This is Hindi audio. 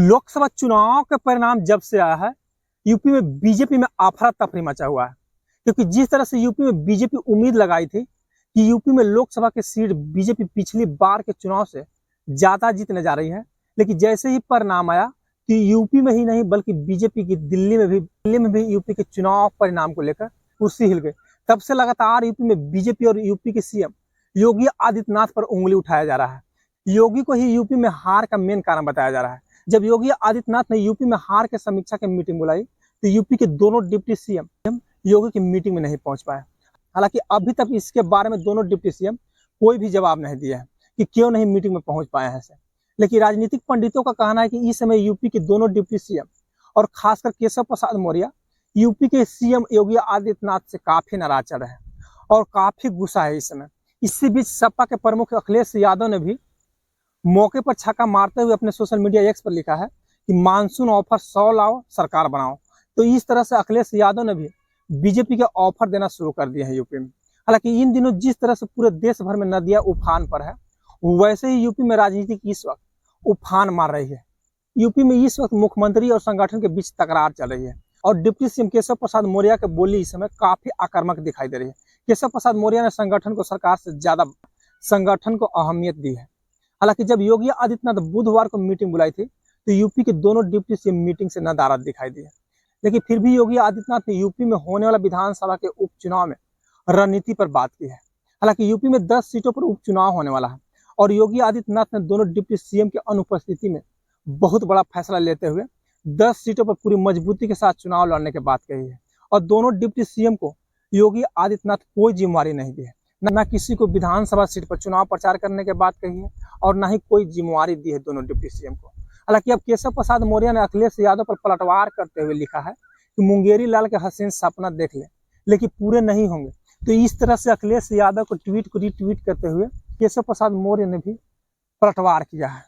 लोकसभा चुनाव के परिणाम जब से आया है, यूपी में बीजेपी में अफरा तफरी मचा हुआ है। क्योंकि जिस तरह से यूपी में बीजेपी उम्मीद लगाई थी कि यूपी में लोकसभा के सीट बीजेपी पिछली बार के चुनाव से ज्यादा जीतने जा रही है, लेकिन जैसे ही परिणाम आया कि यूपी में ही नहीं बल्कि बीजेपी की दिल्ली में भी यूपी के चुनाव परिणाम को लेकर कुर्सी हिल गई। तब से लगातार यूपी में बीजेपी और यूपी के सीएम योगी आदित्यनाथ पर उंगली उठाया जा रहा है। योगी को ही यूपी में हार का मेन कारण बताया जा रहा है। जब योगी आदित्यनाथ ने यूपी में हार के समीक्षा की मीटिंग बुलाई तो यूपी के दोनों डिप्टी सीएम योगी की मीटिंग में नहीं पहुंच पाए। हालांकि अभी तक इसके बारे में दोनों डिप्टी सीएम कोई भी जवाब नहीं दिया है कि क्यों नहीं मीटिंग में पहुंच पाए हैं। लेकिन राजनीतिक पंडितों का कहना है कि इस समय यूपी के दोनों डिप्टी सीएम और खासकर केशव प्रसाद मौर्य यूपी के सीएम योगी आदित्यनाथ से काफी नाराज चल रहे हैं और काफी गुस्सा है इस समय। इसी बीच सपा के प्रमुख अखिलेश यादव ने भी मौके पर छक्का मारते हुए अपने सोशल मीडिया एक्स पर लिखा है कि मानसून ऑफर 100 लाओ, सरकार बनाओ। तो इस तरह से अखिलेश यादव ने भी बीजेपी के ऑफर देना शुरू कर दिए हैं यूपी में। हालांकि इन दिनों जिस तरह से पूरे देश भर में नदियां उफान पर है, वैसे ही यूपी में राजनीति की इस वक्त उफान मार रही है। यूपी में इस वक्त मुख्यमंत्री और संगठन के बीच तकरार चल रही है और डिप्टी सीएम केशव प्रसाद मौर्य की बोली इस समय काफी आक्रामक दिखाई दे रही है। केशव प्रसाद मौर्य ने संगठन को सरकार से ज्यादा संगठन को अहमियत दी है। हालांकि जब योगी आदित्यनाथ बुधवार को मीटिंग बुलाई थी तो यूपी के दोनों डिप्टी सीएम मीटिंग से नदारद दिखाई दिए, लेकिन फिर भी योगी आदित्यनाथ ने यूपी में होने वाला विधानसभा के उपचुनाव में रणनीति पर बात की है। हालांकि यूपी में 10 सीटों पर उपचुनाव होने वाला है और योगी आदित्यनाथ ने दोनों डिप्टी सीएम की अनुपस्थिति में बहुत बड़ा फैसला लेते हुए 10 सीटों पर पूरी मजबूती के साथ चुनाव लड़ने की बात कही है। और दोनों डिप्टी सीएम को योगी आदित्यनाथ कोई जिम्मेवारी नहीं दी है, न किसी को विधानसभा सीट पर चुनाव प्रचार करने की बात कही है और न ही कोई जिम्मेवारी दी है दोनों डिप्टी सीएम को। हालांकि अब केशव प्रसाद मौर्य ने अखिलेश यादव पर पलटवार करते हुए लिखा है कि मुंगेरी लाल के हसीन सपना देख ले लेकिन पूरे नहीं होंगे। तो इस तरह से अखिलेश यादव को ट्वीट को रिट्वीट करते हुए केशव प्रसाद मौर्य ने भी पलटवार किया है।